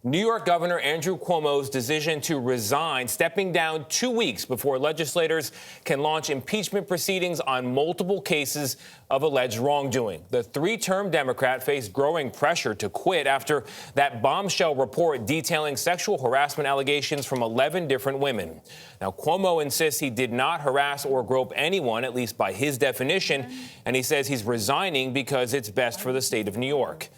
New York Governor Andrew Cuomo's decision to resign, stepping down 2 weeks before legislators can launch impeachment proceedings on multiple cases of alleged wrongdoing. The three-term Democrat faced growing pressure to quit after that bombshell report detailing sexual harassment allegations from 11 different women. Now, Cuomo insists he did not harass or grope anyone, at least by his definition, and he says he's resigning because it's best for the state of New York.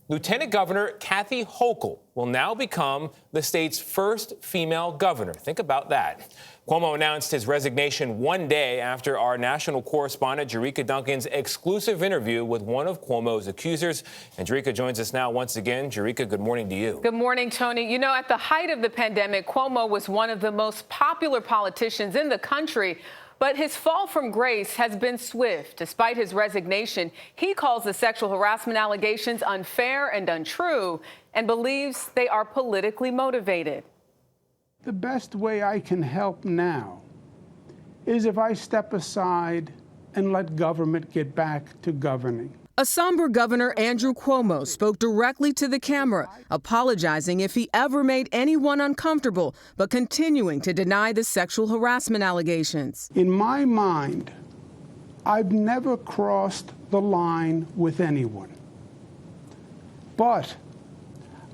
Lieutenant Governor Kathy Hochul will now become the state's first female governor. Think about that. Cuomo announced his resignation one day after our national correspondent Jericka Duncan's exclusive interview with one of Cuomo's accusers. And Jericka joins us now once again. Jericka, good morning to you. Good morning, Tony. You know, at the height of the pandemic, Cuomo was one of the most popular politicians in the country. But his fall from grace has been swift. Despite his resignation, he calls the sexual harassment allegations unfair and untrue and believes they are politically motivated. The best way I can help now is if I step aside and let government get back to governing. A somber Governor Andrew Cuomo spoke directly to the camera, apologizing if he ever made anyone uncomfortable, but continuing to deny the sexual harassment allegations. In my mind, I've never crossed the line with anyone. But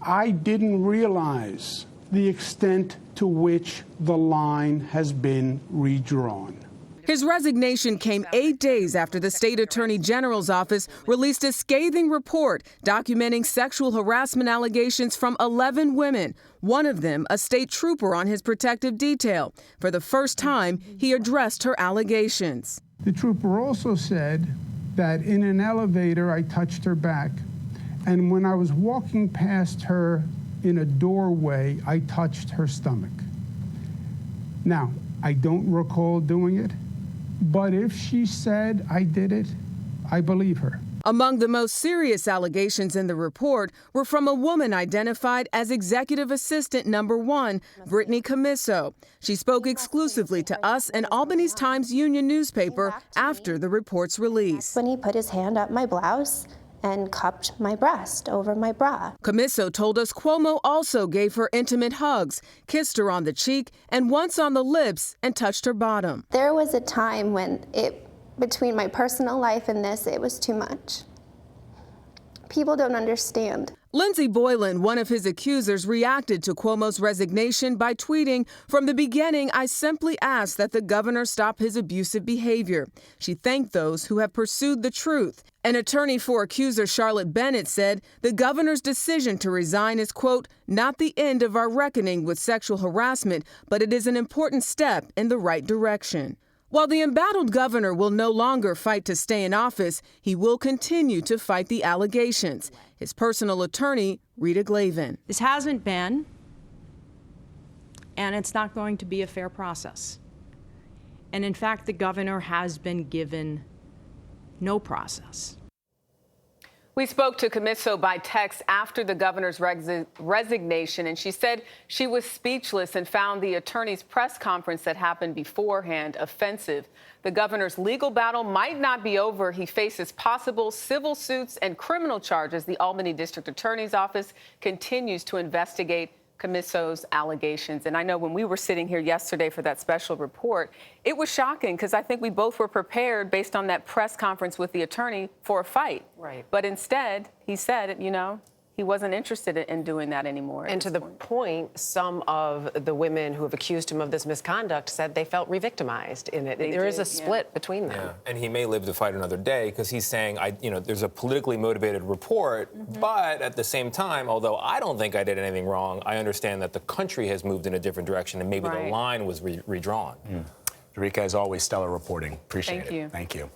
I didn't realize the extent to which the line has been redrawn. His resignation came 8 days after the state attorney general's office released a scathing report documenting sexual harassment allegations from 11 women, one of them a state trooper on his protective detail. For the first time, he addressed her allegations. The trooper also said that in an elevator, I touched her back, and when I was walking past her in a doorway, I touched her stomach. Now, I don't recall doing it. But if she said I did it, I believe her. Among the most serious allegations in the report were from a woman identified as Executive Assistant Number 1, Brittany Cuomo. She spoke exclusively to us and Albany's Times-Union newspaper after the report's release. When he put his hand up my blouse and cupped my breast over my bra. Cuomo told us Cuomo also gave her intimate hugs, kissed her on the cheek and once on the lips and touched her bottom. There was a time when between my personal life and this, it was too much. People don't understand. Lindsey Boylan, one of his accusers, reacted to Cuomo's resignation by tweeting, "From the beginning, I simply asked that the governor stop his abusive behavior." She thanked those who have pursued the truth. An attorney for accuser Charlotte Bennett said the governor's decision to resign is, quote, "not the end of our reckoning with sexual harassment, but it is an important step in the right direction." While the embattled governor will no longer fight to stay in office, he will continue to fight the allegations. His personal attorney, Rita Glavin. This hasn't been, and it's not going to be a fair process. And in fact, the governor has been given no process. We spoke to Cuomo by text after the governor's resignation, and she said she was speechless and found the attorney's press conference that happened beforehand offensive. The governor's legal battle might not be over. He faces possible civil suits and criminal charges. The Albany District Attorney's Office continues to investigate Cuomo's allegations. And I know when we were sitting here yesterday for that special report, it was shocking because I think we both were prepared based on that press conference with the attorney for a fight. Right. But instead, he said, you know, he wasn't interested in doing that anymore. And to the point, some of the women who have accused him of this misconduct said they felt re-victimized in it. There is a split between them. Yeah, and he may live to fight another day because he's saying, there's a politically motivated report, but at the same time, although I don't think I did anything wrong, I understand that the country has moved in a different direction and maybe the line was redrawn. Jericka, as always, stellar reporting. Appreciate it. Thank you. Thank you.